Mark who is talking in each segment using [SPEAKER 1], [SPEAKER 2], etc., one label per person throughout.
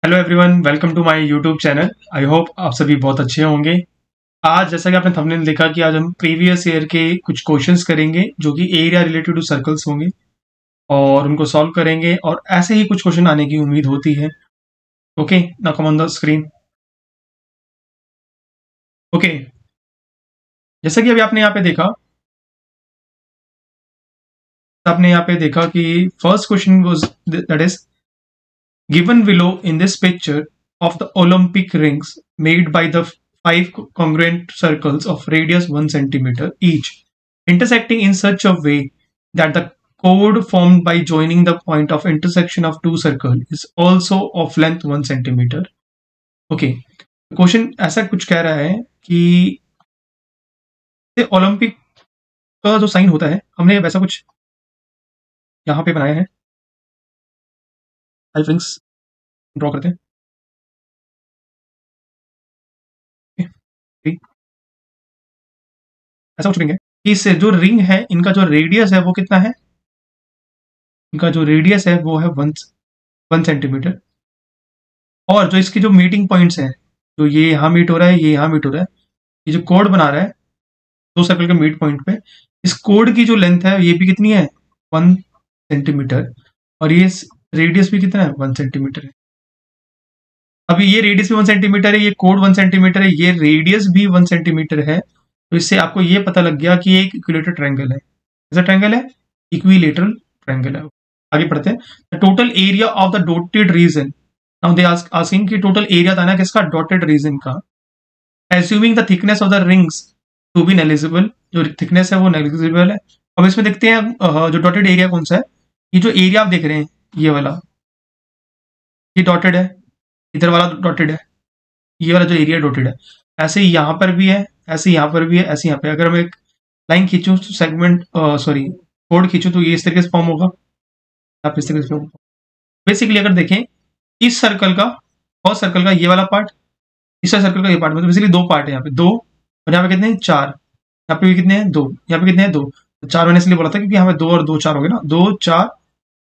[SPEAKER 1] Hello everyone, welcome to my YouTube channel. I hope आप सभी बहुत अच्छे होंगे। आज जैसा कि आपने थंबनेल देखा कि आज हम प्रीवियस ईयर के कुछ क्वेश्चंस करेंगे जो कि एरिया रिलेटेड टू सर्कल्स होंगे और उनको सॉल्व करेंगे और ऐसे ही कुछ क्वेश्चन आने की उम्मीद होती है। Okay, now come on the screen. Okay, जैसा कि अभी आपने यहाँ पे देखा कि first question was that is given below in this picture of the Olympic rings made by the five congruent circles of radius 1 centimeter each, intersecting in such a way that the chord formed by joining the point of intersection of two circles is also of length 1 centimeter. Okay, question ऐसा कुछ कह रहा है कि Olympic का जो sign होता है हमने वैसा कुछ यहाँ पे बनाया है। फाइव रिंग्स ड्रॉ करते हैं। ऐसा कुछ रिंग है कि इससे जो रिंग है इनका जो रेडियस है वो कितना है, इनका जो रेडियस है वो है 1 सेंटीमीटर। और जो इसकी जो मीटिंग पॉइंट्स हैं, तो ये यहाँ मीट हो रहा है, ये यहाँ मीट हो रहा है, ये जो कोड बना रहा है दो सर्कल के मीट पॉइंट पे, इस कोड की जो लेंथ है ये भी कितनी है 1 सेंटीमीटर और ये रेडियस भी कितना है 1 सेंटीमीटर है। अभी ये रेडियस भी 1 सेंटीमीटर है, ये कोड 1 सेंटीमीटर है, ये रेडियस भी 1 सेंटीमीटर है। तो इससे आपको ये पता लग गया कि ये एक इक्विलेटरल ट्रायंगल है। कैसा ट्रायंगल है? इक्विलेटरल ट्रायंगल है। आगे पढ़ते हैं। The total area of the dotted region, now they asking कि टोटल एरिया था ना किसका, डॉटेड रीजन का, assuming the thickness of the rings to be negligible, जो थिकनेस है वो नेग्लिजिबल है। अब इसमें देखते हैं जो डॉटेड एरिया कौन सा है। ये जो एरिया आप देख रहे हैं ये वाला, ये डॉटेड है, इधर वाला डॉटेड है, ये वाला जो एरिया डॉटेड है। ऐसे ही यहाँ पर भी है, ऐसे यहाँ पर भी है, ऐसे यहाँ पे। अगर मैं एक लाइन खींचूं सेगमेंट सॉरी कोड खींचूं तो ये इस तरीके से फॉर्म होगा, आप इस तरीके से। बेसिकली अगर देखें इस सर्कल का, फर्स्ट सर्कल का ये वाला पार्ट, इस सर्कल का ये पार्ट, मतलब बेसिकली दो पार्ट है यहाँ पे, दो, और यहाँ पे कितने हैं 4, यहाँ पे भी कितने हैं 2, यहाँ पे कितने हैं 2। तो 4 मैंने इसलिए बोला था क्योंकि यहाँ पे 2 और 2 4 हो गए ना, 2 4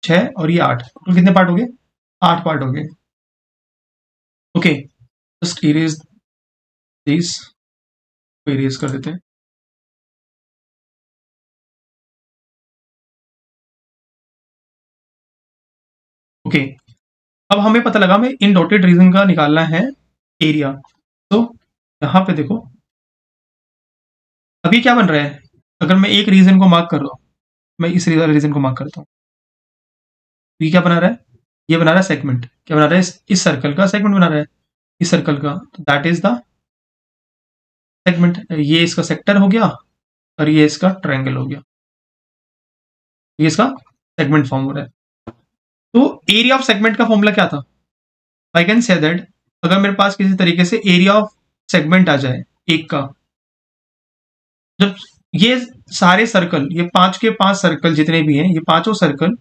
[SPEAKER 1] 6 और ये 8, तो कितने पार्ट हो गए, 8 पार्ट हो गए। Okay, just erase this, erase कर देते हैं। ओके, अब हमें पता लगा हमें इन डॉटेड रीजन का निकालना है एरिया। तो यहाँ पे देखो अभी क्या बन रहा है, अगर मैं एक रीजन को मार्क कर रहा हूँ, मैं इस रीजन को मार्क करता हूँ, ये क्या बना रहा है, ये बना रहा है सेगमेंट। क्या बना रहा है, इस सर्कल का सेगमेंट बना रहा है, इस सर्कल का, तो दैट इज द सेगमेंट। ये इसका सेक्टर हो गया और ये इसका ट्रायंगल हो गया, ये इसका सेगमेंट फॉर्म हो रहा है। तो एरिया ऑफ सेगमेंट का फॉर्मूला क्या था? आई कैन से दैट अगर मेरे पास किसी तरीके से एरिया ऑफ सेगमेंट आ जाए एक का, जब ये सारे सर्कल, ये 5 के 5 सर्कल जितने भी हैं, ये पांचों सर्कल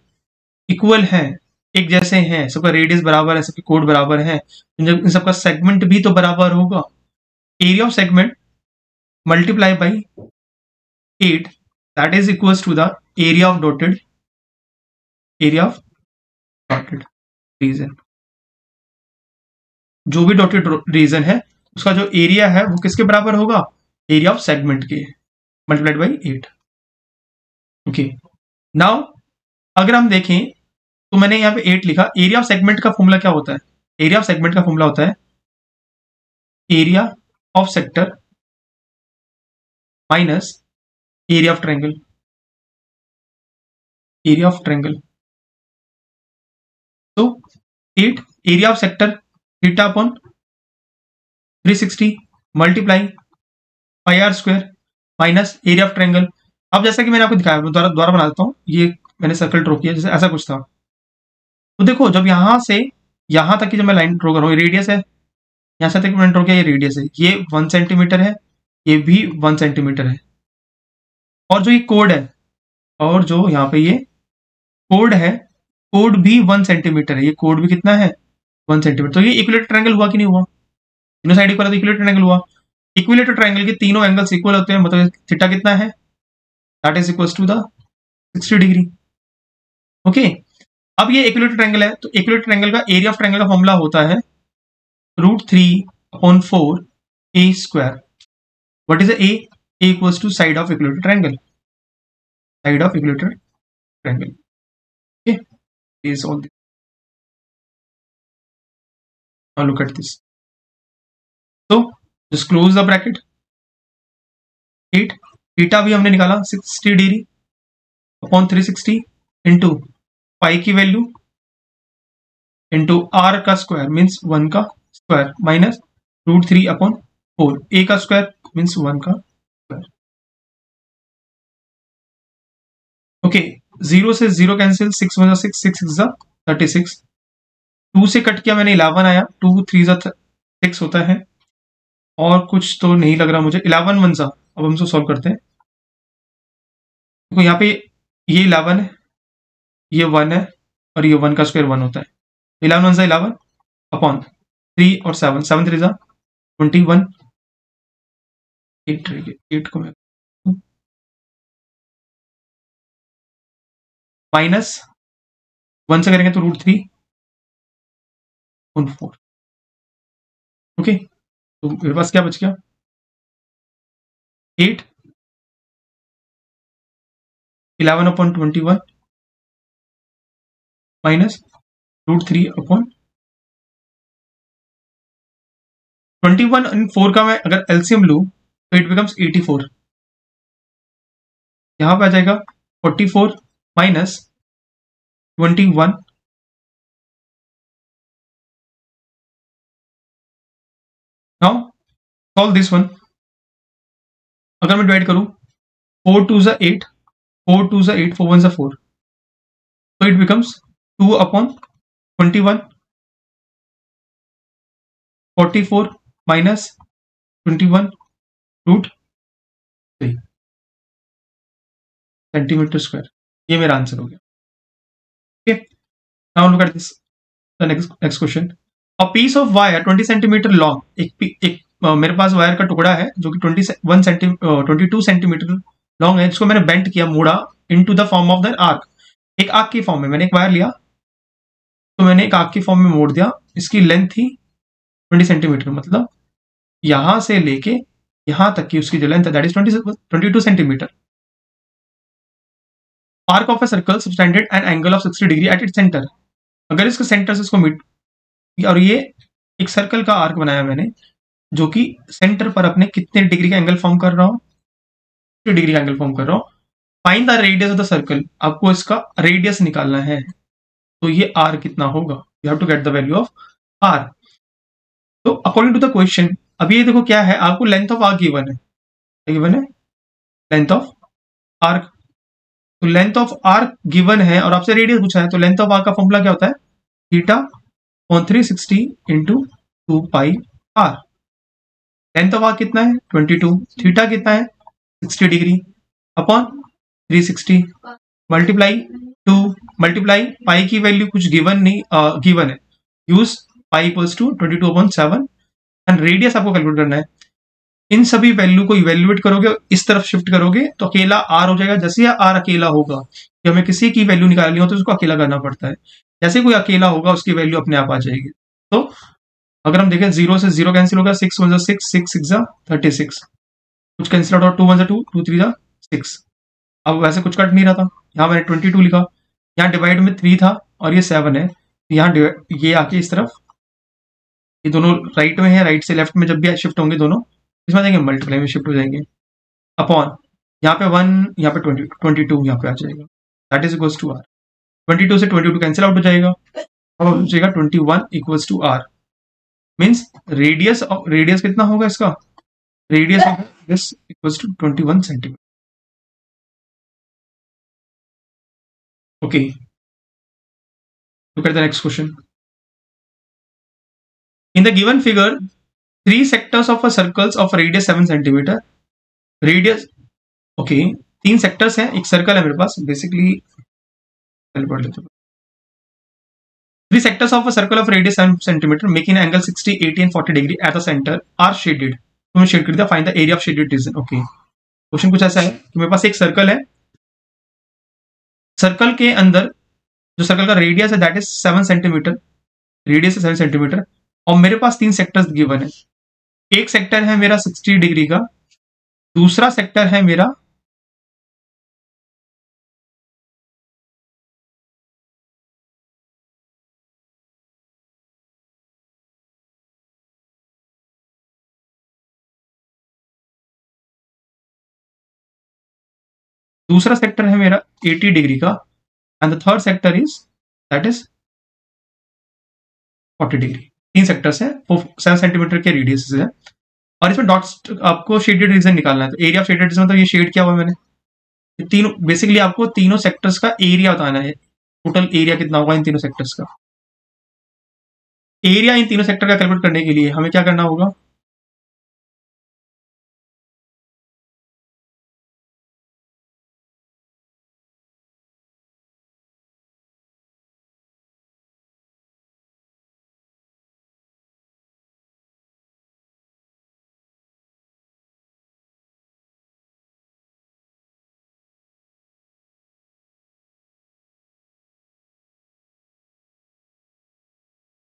[SPEAKER 1] इक्वल हैं, एक जैसे हैं, सबका रेडियस बराबर है, सबके कोड बराबर है, इन सबका सेगमेंट भी तो बराबर होगा। Area of segment multiply by 8, that is equals to the area of dotted region. जो भी डॉटेड रीजन है उसका जो एरिया है वो किसके बराबर होगा, एरिया ऑफ सेगमेंट के, मल्टीप्लाइड बाई 8। ओके, नाउ अगर हम देखें तो मैंने यहाँ पे 8 लिखा। एरिया ऑफ सेगमेंट का फॉर्मूला क्या होता है? एरिया ऑफ सेगमेंट का फॉर्मूला होता है area of sector minus area of triangle, area of triangle. तो 8 area of sector theta upon 360 multiply pi r square minus area of triangle. अब जैसा कि मैंने आपको दिखाया, दोबारा बना देता हूं, ये मैंने सर्कल ड्रॉ किया जैसे ऐसा कुछ था। तो देखो जब यहां से यहां तक की जब मैं लाइन ड्रॉ कर रहा हूँ, रेडियस है, यहां से तक मैंने ड्रॉ किया, ये रेडियस है, ये 1 सेंटीमीटर है, ये भी 1 सेंटीमीटर है, और जो ये कोड है, और जो यहाँ पे ये कोड है, कोड भी 1 सेंटीमीटर है, ये कोड भी कितना है 1 सेंटीमीटर। तो ये इक्विलेटरल ट्रायंगल हुआ कि नहीं हुआ? तीनों साइड इक्वल है तो इक्विलेटरल ट्रायंगल हुआ। इक्विलेटरल ट्रायंगल के तीनों एंगल्स इक्वल होते हैं, मतलब थीटा कितना है, that is equals to the 60 degree. Okay, अब ये इक्विलेटरल ट्रायंगल है तो इक्विलेटरल ट्रायंगल का एरिया ऑफ ट्रायंगल का फॉर्मूला होता है √3/4 a square. What is the a? A equals to side of equilateral triangle. Side of equilateral triangle. Okay, is all this. Now look at this. So just close the bracket. 8 theta भी हमने निकाला 60 degree upon 360 into pi की value into are का square means 1 का square minus √3/4 ए का square means 1 का square. Okay 0 से 0 cancel 6 1 6 6 6 36 2 से कट किया मैंने 11 आया 2 3 6 होता है और कुछ तो नहीं लग रहा मुझे 11 1 अब हम इसको सॉल्व करते हैं. देखो यहाँ पे ये 11 है ये 1 है और ये 1 का स्क्वायर 1 होता है. 11 1 11 अपॉन 3 और 7 7 3 21 8 को मैं माइनस 1 से करेंगे तो √3/4. ओके तो मेरे पास क्या बच गया 8 11/21 माइनस √3/21 and 4 का मैं अगर एलसीएम लूं तो इट बिकम्स 84. यहां पे आ जाएगा 44 minus 21 now solve this one. अगर मैं डिवाइड करूं 4 2 8 4 2 8 4 1 4 तो it becomes 2/21 44 minus 21√3 centimetre square. ये मेरा आंसर हो गया. Okay now look at this the next question. A piece of wire 20 centimetre long. एक मेरे पास वायर का टुकड़ा है जो कि 22 सेंटीमीटर लॉन्ग है जिसको मैंने बेंट किया मोड़ा into the form of the arc. एक आर्क की फॉर्म में मैंने एक वायर लिया तो मैंने एक आर्क की फॉर्म में मोड़ दिया. इसकी लेंथ थी 20 सेंटीमीटर मतलब यहां से लेके यहां तक की उसकी जो लेंथ है that is 22 centimetre. Arc of a circle subtended an angle of 60 degree at its centre. अगर इसके सेंटर से इसको मीट और ये एक सर्कल का आर्क बनाया मैंने जो कि सेंटर पर अपने कितने डिग्री का एंगल फॉर्म कर रहा हूं 60 डिग्री का एंगल फॉर्म कर रहा हूं. Find the radius of the circle. आपको इसका रेडियस निकालना है तो ये आर कितना होगा. You have to get the value of r. तो अकॉर्डिंग टू द क्वेश्चन अब ये देखो क्या है आपको लेंथ ऑफ आर्क गिवन है लेंथ ऑफ आर्क. तो लेंथ ऑफ आर्क गिवन है और आपसे रेडियस पूछा है तो लेंथ ऑफ आर्क का फॉर्मूला क्या होता है theta on 360 into 2 pi r. Length of arc कितना है 22. थीटा कितना है 60 degree upon 360 multiply 2 multiply pi की वैल्यू कुछ गिवन नहीं गिवन है use pi equals to 22/7 and radius आपको कैलकुलेट करना है. इन सभी वैल्यू को इवेल्युएट करोगे इस तरफ शिफ्ट करोगे तो अकेला आर हो जाएगा. जैसे ही आर अकेला होगा कि हमें किसी की वैल्यू निकालनी हो तो उसको अकेला करना पड़ता है. जैसे कोई अकेला होगा उसकी वैल्यू अपने आप आ जाएगी. तो अगर हम देखें 0 से 0 कैंसिल होगा 6 1 6 6 6 36 कुछ कैंसिल आउट होगा 2 1 2 2 3 6. अब वैसे कुछ कट नहीं रहा था यहाँ मैंने 22 लिखा. यहाँ डिवाइड में 3 था और ये 7 है. यहाँ ये आके इस तरफ ये दोनों राइट में है राइट से लेफ्ट में जब भी शिफ्ट होंगे दोनों इसमें जाएंगे मल्टीप्लाई में शिफ्ट हो जाएंगे अपॉन यहाँ पे 1 यहाँ पे 22 यहाँ पे आ जाएगा that is equals to r. 22 से 22 कैंसिल आउट हो जाएगा अब हो जाएगा 21 equals to r. Means radius कितना होगा इसका radius this equals to 21 centimetre. Okay look at the next question. In the given figure 3 sectors of a circles of radius 7 centimeter. Radius okay 3 sectors हैं एक सर्कल है मेरे पास basically पढ़ लेते हैं. 3 sectors of a circle of radius 7 centimeter making an angle 60 80 and 40 degree at the center are shaded. तो मैं shade कर दिया. Find the area of shaded reason. Okay question कुछ ऐसा है कि मेरे पास एक सर्कल है. सर्कल के अंदर जो सर्कल का रेडियस है दैट इज 7 सेंटीमीटर. रेडियस है 7 सेंटीमीटर और मेरे पास 3 सेक्टर्स गिवन है। एक सेक्टर है मेरा 60 डिग्री का, दूसरा सेक्टर है मेरा है मेरा 80 डिग्री का, and the third sector is that is 40 degree. 3 sectors है, 7 सेंटीमीटर के रेडियस है, और इसमें डॉट्स आपको शेडेड रीजन निकालना है। तो एरिया ऑफ शेडेड रीजन मतलब ये शेड क्या हुआ मैंने, तीनों बेसिकली आपको तीनों सेक्टर्स का एरिया बताना है, टोटल एरिया कितना होगा इन तीनों सेक्टर्स का। एरिया इन तीनों सेक्टर का कैलकुलेट करने के लिए हमें क्या करना होगा,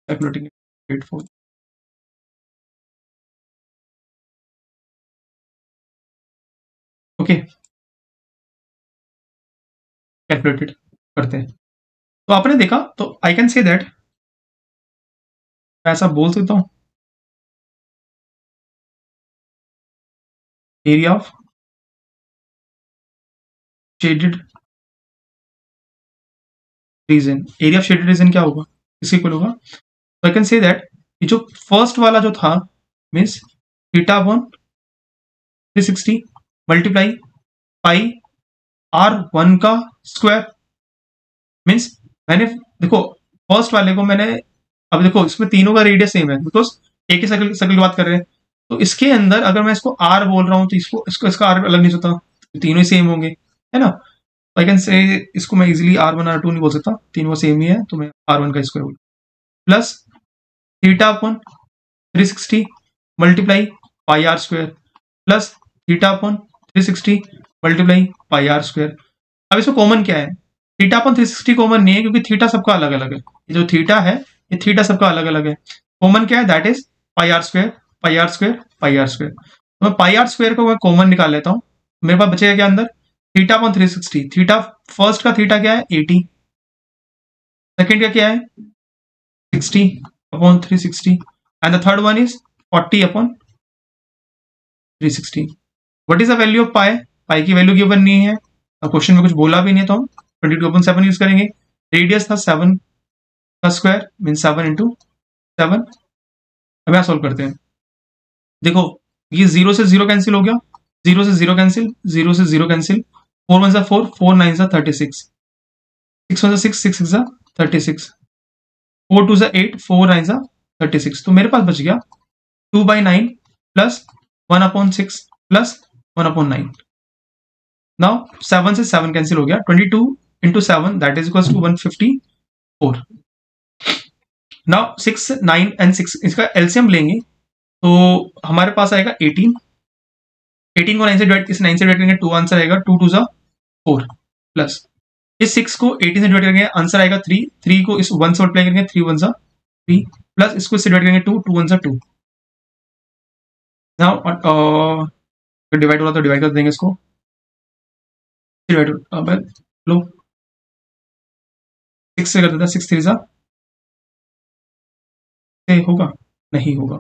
[SPEAKER 1] calculating rate for okay, calculated करते हैं। तो आपने देखा, तो आई कैन से दैट, मैं ऐसा बोल सकता हूं, area of shaded region, area of shaded reason क्या होगा, इसके इक्वल होगा। तो आई कैन से दैट ये जो फर्स्ट वाला जो था मीन्स थीटा अपॉन 360 मल्टीप्लाई पाई R1 का स्क्वायर, मीन्स मैंने देखो फर्स्ट वाले को मैंने, अब देखो इसमें तीनों का रेडियस सेम है बिकॉज एक ही सर्कल सर्कल की बात कर रहे हैं। तो इसके अंदर अगर मैं इसको R बोल रहा हूं तो इसको इसको इसका R अलग नहीं होता, तीनों ही सेम होंगे, है ना। तो आई कैन से इसको मैं इजीली R1 R2 नहीं बोल सकता, तीनों सेम ही है, तो मैं R1 का स्क्वायर बोल plus theta upon 360 multiply pi r square plus theta upon 360 multiply pi r square. अब इसमें कॉमन क्या है, थीटा अपॉन 360 कॉमन नहीं है क्योंकि थीटा सबका अलग अलग है, ये जो थीटा है ये थीटा सबका अलग अलग है। कॉमन क्या है, that is pi r square pi r square pi r square. तो मैं पाई आर स्क्वायर को मैं कॉमन निकाल लेता हूँ, मेरे पास बचेगा क्या अंदर, थीटा अपॉन 360, थीटा फर्स्ट का थीटा क्या है 80, सेकेंड का क्या है 60 upon 360, and the third one is 40 upon 360। What is the value of pi, pi की वैल्यू गिवन नहीं है, क्वेश्चन में कुछ बोला भी नहीं है, तो हम 22/7 यूज करेंगे। रेडियस था 7 का स्क्वायर मीन 7 इंटू 7। अब यहां सोल्व करते हैं, देखो ये 0 से 0 कैंसिल हो गया, 0 से 0 कैंसिल, 0 से 0 कैंसिल, 4 1 4, 4 9 36, 6 1 6, 6 6 36, 4 2 8, 4 9 36। तो मेरे पास बच गया 2/9 प्लस 1/6 प्लस 1/9। नाउ 7 से 7 कैंसिल हो गया, 22 into 7 that is equal to 154। Now 6 9 and 6 इसका एलसीएम लेंगे तो हमारे पास आएगा 18, 18 को 9 से डिवाइड, इस 9 से डिवाइड करेंगे 2 आंसर आएगा 2 2 4 प्लस इस 6 को 18 से डिवाइड करेंगे आंसर आएगा 3, 3 को इस 1 से मल्टीप्लाई करेंगे 3 1 3 प्लस इसको इससे डिवाइड करेंगे 2 2 1 2। नाउ डिवाइड हो रहा तो डिवाइड कर देंगे इसको, डिवाइड लो 6 से कर देता, 6 3 से होगा नहीं होगा,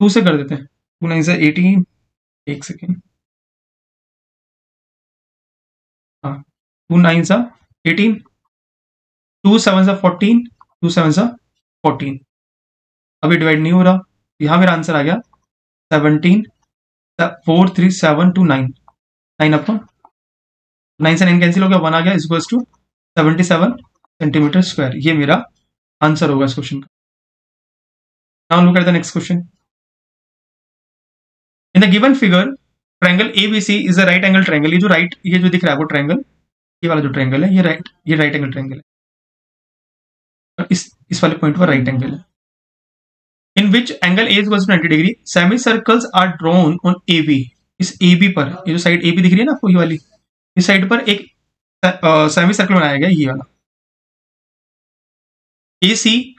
[SPEAKER 1] 2 से कर देते हैं, 2 9 से 18, एक सेकेंड, हाँ 2 9 18, 2 7 14, 2 7 14। अभी डिवाइड नहीं हो रहा, यहाँ मेरा आंसर आ गया 17 4 3 7 2 9, 9 अपॉन 9 से 9 कैंसिल हो गया, 1 आ गया is equals to 77 centimetre square. ये मेरा आंसर होगा इस क्वेश्चन का। Now look at the next question. In the given figure triangle ABC is a right angle triangle. ये जो राइट, ये जो दिख रहा है वो ट्रायंगल, ये वाला जो ट्रायंगल है ये राइट एंगल ट्रायंगल है, इस वाले पॉइंट पर राइट एंगल है। In which angle A is 90 degree, semi circles are drawn on A B. इस ए बी पर, ये जो साइड ए बी दिख रही है ना आपको, ये वाली इस साइड पर एक सेमी सर्कल बनाया गया, ये वाला। ए सी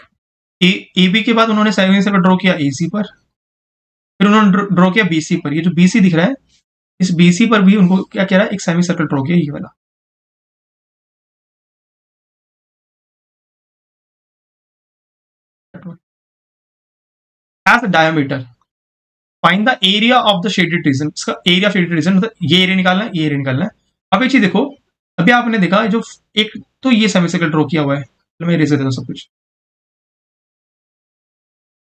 [SPEAKER 1] ए बी के बाद उन्होंने सेमी सर्कल ड्रॉ किया ए सी पर, फिर उन्होंने ड्रॉ किया बी सी पर। ये जो बी सी दिख रहा है, इस बी सी पर भी उनको क्या कह रहा है, एक सेमी सर्कल ड्रॉ किया, ये वाला। As diameter find the area of the shaded region. इसका एरिया शेडेड रीजन मतलब ये एरिया निकालना है, ये एरिया निकालना है। अब एक चीज देखो, अभी आपने देखा जो एक तो ये सेमी सर्कल ड्रॉ किया हुआ है, तो मैं इरेज कर देता हूं सब कुछ।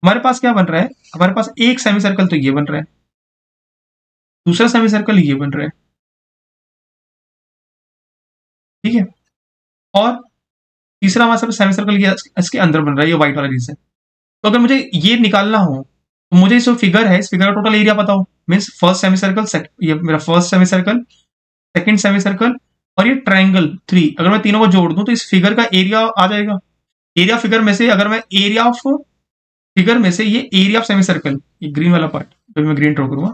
[SPEAKER 1] हमारे पास क्या बन रहा है, हमारे पास एक सेमी सर्कल तो ये बन रहा है, दूसरा सेमी सर्कल ये बन रहा है, ठीक है, और तीसरा हमारे सेमी सर्कल ये इसके अंदर बन रहा है, ये व्हाइट वाला रीजन। तो अगर मुझे ये निकालना हो तो मुझे जो फिगर है, इस फिगर का टोटल एरिया पता हो, मीन्स फर्स्ट सेमी सर्कल, ये मेरा first semi circle, second semi circle और ये ट्रायंगल 3, अगर मैं तीनों को जोड़ दूं तो इस फिगर का एरिया आ जाएगा। एरिया फिगर में से अगर मैं एरिया ऑफ फिगर में से ये एरिया ऑफ सेमी सर्कल, ये ग्रीन वाला पार्ट तो मैं ग्रीन ड्रॉ करूंगा,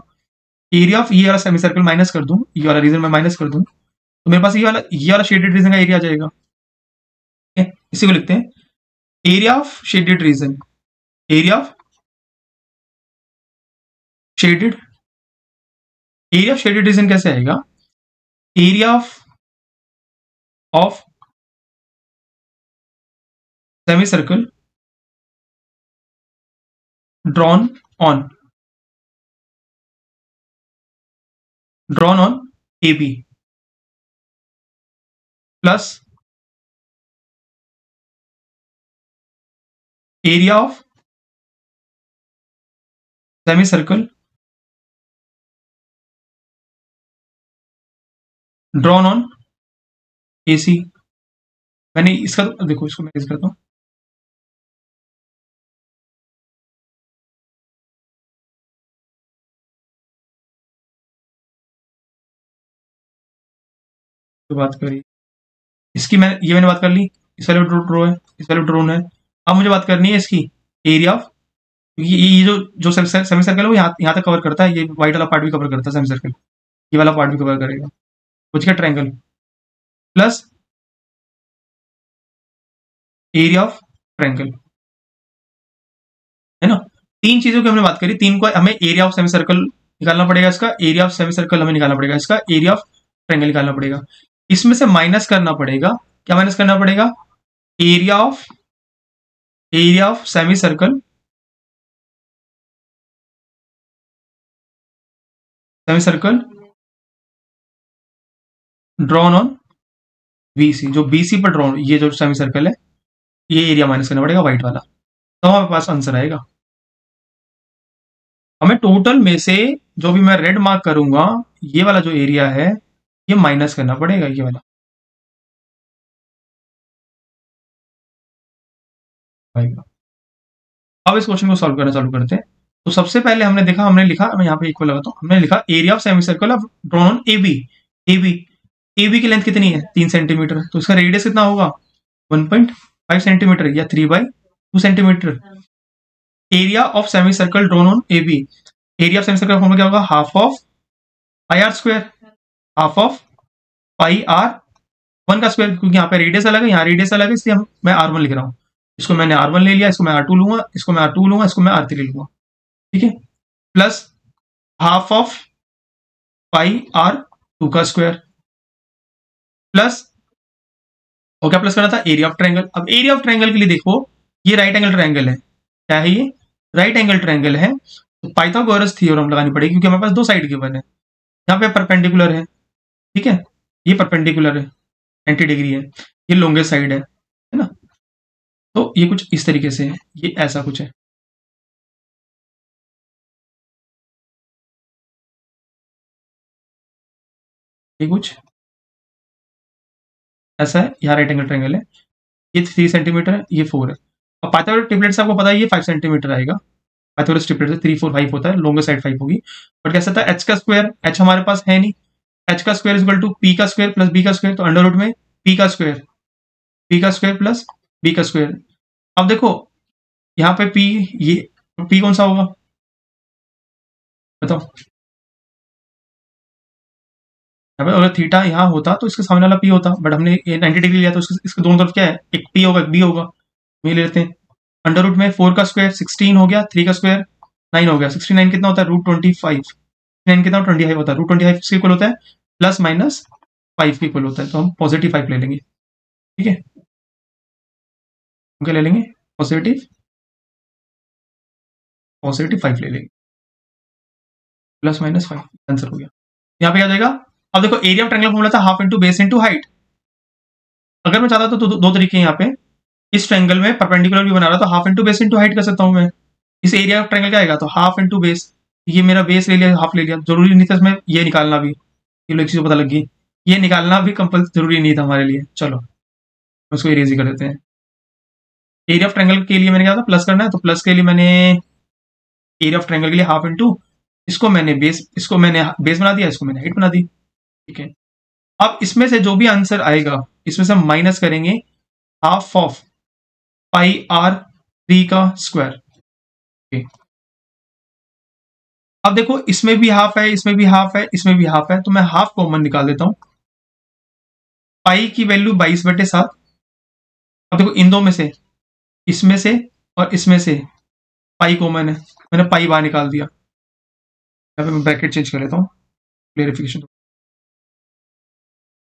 [SPEAKER 1] एरिया ऑफ ये वाला सेमी सर्कल माइनस कर दूं, ये वाला रीजन में माइनस कर दूं, तो मेरे पास ये वाला शेडेड रीजन का एरिया आ जाएगा। ठीक है, इसी को लिखते हैं area of shaded region. Area of shaded, area of shaded region कैसे आएगा, area of semi circle drawn on A B plus area of semi circle drawn on A C. मैंने इसका देखो, इसको मैं करता हूं, तो बात करी इसकी, मैंने बात कर ली, इस वाले ड्रो है, इस वाले ड्रोन है। अब मुझे बात करनी है इसकी एरिया ऑफ, ये जो सेमी सर्कल है वो यहाँ तक कवर करता है, ये व्हाइट वाला पार्ट भी कवर करता है सेमी सर्कल, ये वाला पार्ट भी कवर करेगा, कुछ क्या triangle plus area of triangle, है ना। तीन चीजों की हमने बात करी, तीन को हमें एरिया ऑफ सेमी सर्कल निकालना पड़ेगा, इसका एरिया ऑफ सेमी सर्कल हमें निकालना पड़ेगा, इसका एरिया ऑफ ट्रायंगल निकालना पड़ेगा। इसमें से माइनस करना पड़ेगा, क्या माइनस करना पड़ेगा, area of semi circle, semi circle drawn on BC, जो बीसी पर ड्रॉन, ये जो सेमी सर्कल है, ये एरिया माइनस करना पड़ेगा व्हाइट वाला, तो हमारे पास आंसर आएगा। हमें टोटल में से जो भी मैं रेड मार्क करूंगा, ये वाला जो एरिया है ये माइनस करना पड़ेगा, ये वाला आएगा। अब इस क्वेश्चन को सॉल्व करना चालू करते हैं। तो सबसे पहले हमने देखा, हमने लिखा, मैं यहाँ पे इक्वल लगाता हूँ, हमने लिखा area of semi circle of drawn on A B. A B, A B की लेंथ कितनी है, 3 सेंटीमीटर, तो इसका रेडियस कितना होगा, 1.5 सेंटीमीटर या 3/2 centimetre. Area of semi circle drawn on A B, area of semi circle formula क्या होगा, half of pi r square, half of pi r one का स्क्वायर, क्योंकि यहाँ पे रेडियस अलग है, यहाँ रेडियस अलग है, इसलिए मैं R1 लिख रहा हूँ। इसको मैंने R1 ले लिया, इसको मैं R2 लूंगा, इसको मैं R2 लूंगा, इसको मैं R3 लूंगा, ठीक है, plus half of pi R2 का स्क्वायर, प्लस और क्या प्लस करना था, एरिया ऑफ ट्रायंगल। अब एरिया ऑफ ट्रायंगल के लिए देखो, ये राइट एंगल ट्रायंगल है, क्या है ये, राइट एंगल ट्रायंगल है, तो पाइथागोरस थ्योरम लगानी पड़ेगी, क्योंकि हमारे पास दो साइड गिवन है, यहाँ पे परपेंडिकुलर है, ठीक है, ये परपेंडिकुलर है, 90 डिग्री है, ये लॉन्गेस्ट साइड है ना। तो ये कुछ इस तरीके से है, ये ऐसा कुछ है, ये कुछ ऐसा है, यहाँ राइट एंगल ट्रायंगल है, ये 3 सेंटीमीटर है, ये 4 है। अब पाइथागोरस ट्रिपलेट से आपको पता है ये 5 सेंटीमीटर आएगा, पाइथागोरस ट्रिपलेट से 3 4 5 होता है, लॉन्गेस्ट साइड 5 होगी। बट कैसा था, एच का स्क्वायर, एच हमारे पास है नहीं, एच का स्क्वायर इक्वल टू पी का स्क्वायर प्लस बी का स्क्वायर, तो अंडर रूट में पी का स्क्वायर, पी का स्क्वायर प्लस बी का स्क्वायर। अब देखो यहाँ पे पी, ये पी कौन सा होगा बताओ, यहाँ पे अगर थीटा यहाँ होता तो इसके सामने वाला पी होता, बट हमने 90 डिग्री लिया तो इसके दोनों तरफ क्या है, एक पी होगा एक बी होगा, ये ले लेते हैं, अंडर रूट में 4 का स्क्वायर 16 हो गया, 3 का स्क्वायर 9 हो गया, 69 कितना होता है रूट 25, 9 कितना 25 होता है, रूट 25 किसके इक्वल होता है, प्लस माइनस 5 के इक्वल होता है, तो हम पॉजिटिव 5 ले लेंगे। ठीक है, क्या ले लेंगे, पॉजिटिव 5 ले लेंगे, प्लस माइनस 5 आंसर हो गया। यहाँ पे क्या जाएगा, अब देखो एरिया ऑफ ट्रायंगल फॉर्मूला था half into base into height. अगर मैं चाहता तो दो तरीके हैं यहाँ पे, इस ट्रायंगल में परपेंडिकुलर भी बना रहा तो half into base into height कर सकता हूँ मैं। इस एरिया ऑफ ट्रायंगल क्या आएगा, तो हाफ इंटू बेस, ये मेरा बेस ले लिया, हाफ ले लिया, जरूरी नहीं था इसमें ये निकालना भी, ये लोग चीज पता लग गई, ये निकालना भी कंपल्सरी जरूरी नहीं था हमारे लिए। चलो उसको इरेज ही कर देते हैं। एरिया ऑफ ट्रायंगल के लिए मैंने क्या था, प्लस करना है, तो प्लस के लिए मैंने एरिया ऑफ ट्रायंगल के लिए हाफ इंटू, इसको मैंने बेस बना दिया, इसको मैंने हाइट बना दी। ठीक है, अब इसमें से जो भी आंसर आएगा इसमें से हम माइनस करेंगे हाफ ऑफ पाई आर 3 का स्क्वायर। अब देखो इसमें भी हाफ है, इसमें भी हाफ है, इसमें भी हाफ है, तो मैं हाफ कॉमन निकाल देता हूं। पाई की वैल्यू 22/7। अब देखो इन दो में से, इसमें से और इसमें से पाई कॉमन है, मैंने पाई बाहर निकाल दिया। यहाँ पे मैं ब्रैकेट चेंज कर लेता हूँ क्लियरिफिकेशन,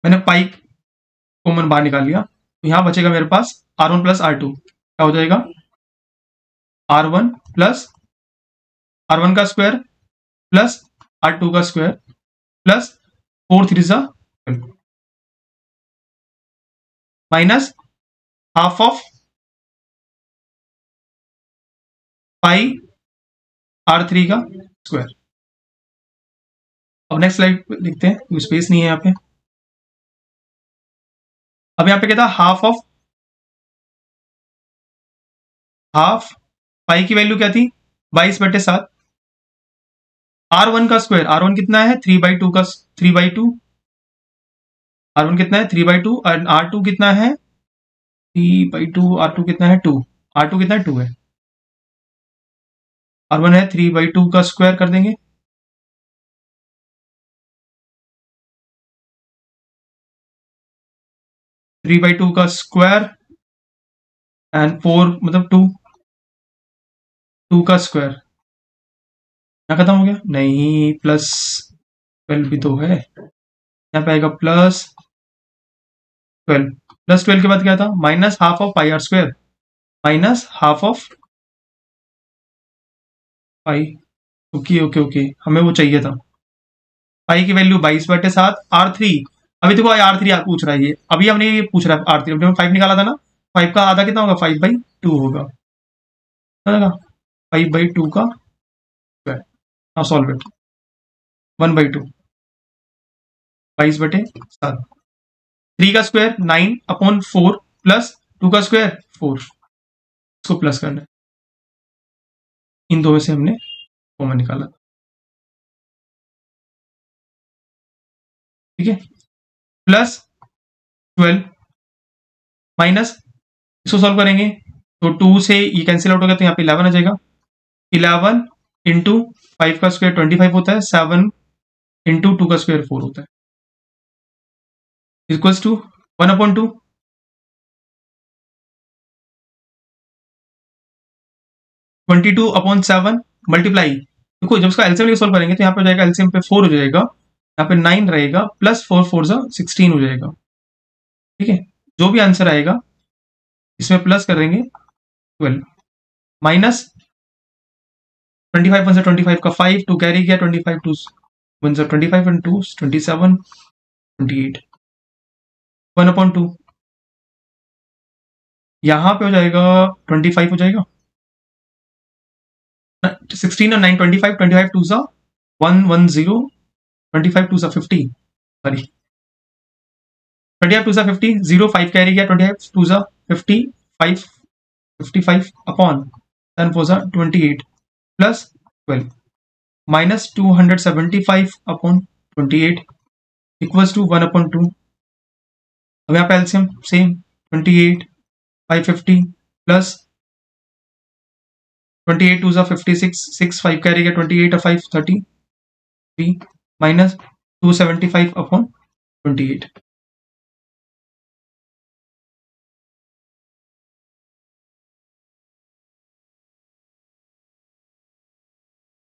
[SPEAKER 1] मैंने पाई कॉमन बाहर निकाल लिया, तो यहां बचेगा मेरे पास R1 प्लस R2, क्या हो जाएगा, R1 प्लस R1 का स्क्वायर प्लस R2 का स्क्वायर प्लस 4 3 जा minus half of pi R3 का स्क्वायर। अब नेक्स्ट स्लाइड लिखते हैं, कोई स्पेस नहीं है यहाँ पे। अब यहाँ पे क्या था, हाफ पाई की वैल्यू क्या थी 22/7, R1 का स्क्वायर, R1 कितना है 3/2 का 3/2, R1 कितना है 3/2 और R2 कितना है 3/2, R2 कितना है 2, R2 कितना है 2 है, R1 है 3/2 का स्क्वायर कर देंगे, थ्री बाई टू का स्क्वायर एंड 4 मतलब 2 का स्क्वायर, यहाँ खत्म हो गया, नहीं प्लस 12 भी तो है, यहाँ पे आएगा +12 के बाद क्या था, minus half of pi r square, minus half of pi. Okay okay okay, हमें वो चाहिए था, पाई की वैल्यू 22/7, R3, अभी देखो R3 आप पूछ रहा है, ये अभी हमने ये पूछ रहा है R3, अभी हमने 5 निकाला था ना, 5 का आधा कितना होगा 5/2 होगा, 5/2 का स्क्वायर। now सॉल्व इट, 1/2 22/7, 3 का स्क्वायर 9/4 प्लस 2 का स्क्वायर 4, इसको प्लस करना है, इन दो में से हमने कॉमन निकाला। ठीक है, +12 माइनस, इसको सॉल्व करेंगे तो 2 से ये कैंसिल आउट हो गया, तो यहाँ पे 11 आ जाएगा, 11 इंटू 5 का स्क्वायर 25 होता है, 7 इंटू 2 का स्क्वायर 4 होता है, इक्वल्स टू 1/2, 22/7 मल्टीप्लाई, देखो जब उसका एलसीएम सोल्व करेंगे तो यहाँ पे हो जाएगा, एलसीएम पे 4 हो जाएगा, यहाँ पे 9 रहेगा, प्लस 4 4 जा 16 हो जाएगा। ठीक है, जो भी आंसर आएगा इसमें प्लस करेंगे 12 माइनस 25 1 से 25 का 5, 2 कैरी किया, 25 2 1 से 25 एंड 2 27 28, 1/2, यहाँ पे हो जाएगा 25 हो जाएगा, 16 और 9 25, 25 2 सा 110, 25 2 सा 50, सॉरी 25 2 सा 50, 0 5 कैरी किया, 25 2 सा 50, 5 55 अपॉन 10 4 सा 28 plus 12 minus 275 upon 28 equals to 1/2। अब यहाँ पे एलसीएम सेम 28 550 प्लस 28 2 सा 56, 6 5 कैरी किया, 28 और 5 33 माइनस 275 अपॉन 28।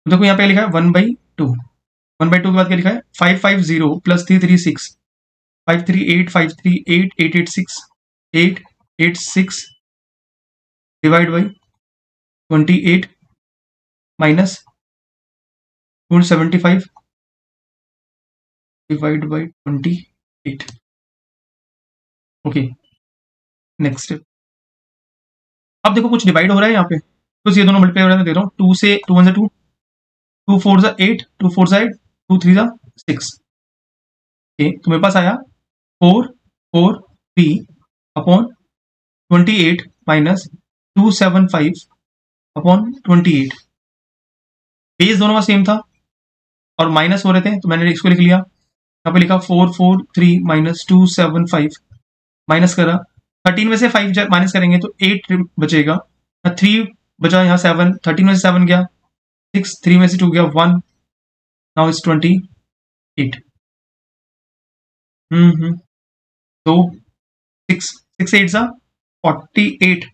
[SPEAKER 1] देखो यहाँ पे लिखा है 1/2, 1/2 के बाद क्या लिखा है 550 plus 336, 538, 538, 886, 886 divide by 28 minus 275 divide by 28। Okay, next step. अब देखो कुछ डिवाइड हो रहा है यहाँ पे, तो ये दोनों मल्टीप्लाई हो रहा है, दे रहा हूँ 2 से 2 1 2, 2 4 8, 2 4 8, 2 3 6। ओके, तो मेरे पास आया 4 4 3 अपॉन 28 माइनस 275 अपॉन 28। बेस दोनों का सेम था और माइनस हो रहे थे, तो मैंने इसको लिख लिया। यहाँ पे लिखा 443 माइनस 275, माइनस करा 13 में से 5 माइनस करेंगे तो 8 बचेगा, 3 बचा, यहाँ 7, 13 में से 7 गया 6, 3 में से 2 गया 1, नाउ इज 28। तो 6 6 8 सा 48,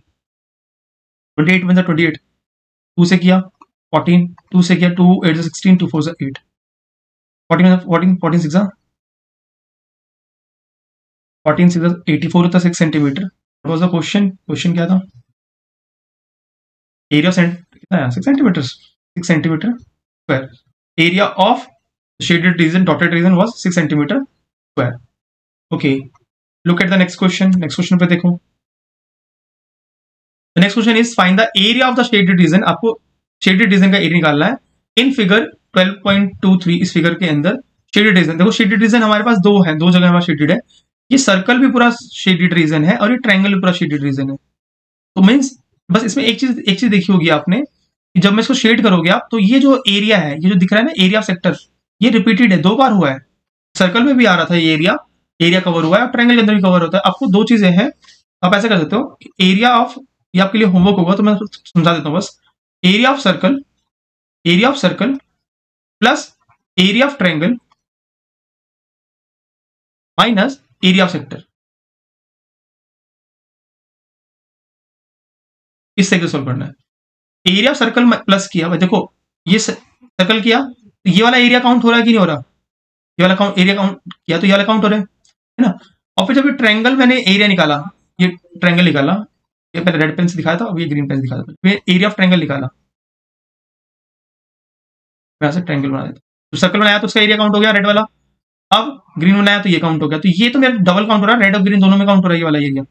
[SPEAKER 1] 28 बन 28, 2 से किया 14, 2 से किया 2 8 16, 2 4 8, 14 14 6 14 6 84 होता 6 centimetre. What was the question? Question क्या था? एरिया कितना है? 6 centimetre, 6 centimetre square. Area of shaded region, dotted region was 6 centimetre square. Okay, look at the next question. Next question पे देखो। The next question is find the area of the shaded region. आपको shaded region का area निकालना है in figure 12.23। इस figure के अंदर shaded region, देखो शेडेड रीजन हमारे पास दो है, दो जगह हमारा शेडेड है। ये सर्कल भी पूरा शेडेड रीजन है और ये ट्रायंगल भी पूरा शेडेड रीजन है। तो मीन्स बस इसमें एक चीज देखी होगी आपने कि जब मैं इसको शेड करोगे आप, तो ये जो एरिया है, ये जो दिख रहा है ना एरिया ऑफ सेक्टर, ये रिपीटेड है, 2 बार हुआ है। सर्कल में भी आ रहा था ये एरिया कवर हुआ है और ट्रायंगल के अंदर भी कवर होता है। आपको दो चीजें हैं, आप ऐसा कर सकते हो, एरिया ऑफ, ये आपके लिए होमवर्क होगा तो मैं समझा देता हूँ बस। Area of circle plus area of triangle minus area of sector, इस तरीके से सोल्व करना है। एरिया ऑफ सर्कल प्लस किया, देखो ये सर्कल किया तो ये वाला एरिया काउंट हो रहा है कि नहीं हो रहा? ये वाला काउंट, एरिया काउंट किया तो ये वाला काउंट हो रहा है ना। और फिर जब ये ट्रायंगल मैंने एरिया निकाला, ये ट्रायंगल निकाला, ये पहले रेड पेन से दिखाया था, अब ये ग्रीन पेन से दिखाया था, फिर एरिया ऑफ ट्रायंगल निकाला, मैं ऐसे ट्रायंगल बना देता। तो सर्कल बनाया तो उसका एरिया काउंट हो गया रेड वाला, अब ग्रीन बनाया तो ये काउंट हो गया। तो ये तो मेरा डबल काउंट हो रहा है, रेड और ग्रीन दोनों में काउंट हो रहा है ये वाला एरिया,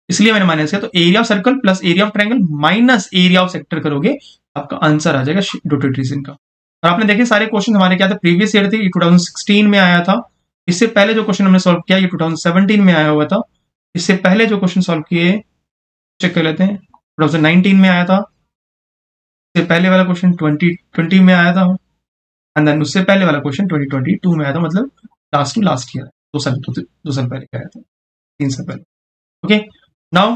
[SPEAKER 1] इसलिए मैंने माइनस किया। तो area of circle plus area of triangle minus area of sector करोगे, आपका आंसर आ जाएगा डॉटेड रीजन का। और आपने देखे सारे क्वेश्चन हमारे क्या थे, प्रीवियस ईयर थे, 2016 में आया था। इससे पहले जो क्वेश्चन हमने सॉल्व किया ये 2017 में आया हुआ था। इससे पहले जो क्वेश्चन सॉल्व किए चेक कर लेते हैं, 2019 में आया था। इससे पहले वाला क्वेश्चन 2020 में आया था, एंड देन उससे पहले वाला क्वेश्चन 2022 में आया था, मतलब लास्ट टू लास्ट ईयर, 2 साल पहले आया था, 3 साल पहले। ओके, नाउ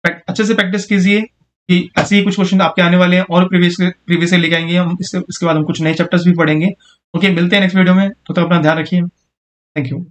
[SPEAKER 1] अच्छे से प्रैक्टिस कीजिए कि ऐसे ही कुछ क्वेश्चन आपके आने वाले हैं और प्रीवियस लेके आएंगे हम। इसके बाद हम कुछ नए चैप्टर्स भी पढ़ेंगे। ओके, मिलते हैं नेक्स्ट वीडियो में, तो तक अपना ध्यान रखिए। Thank you.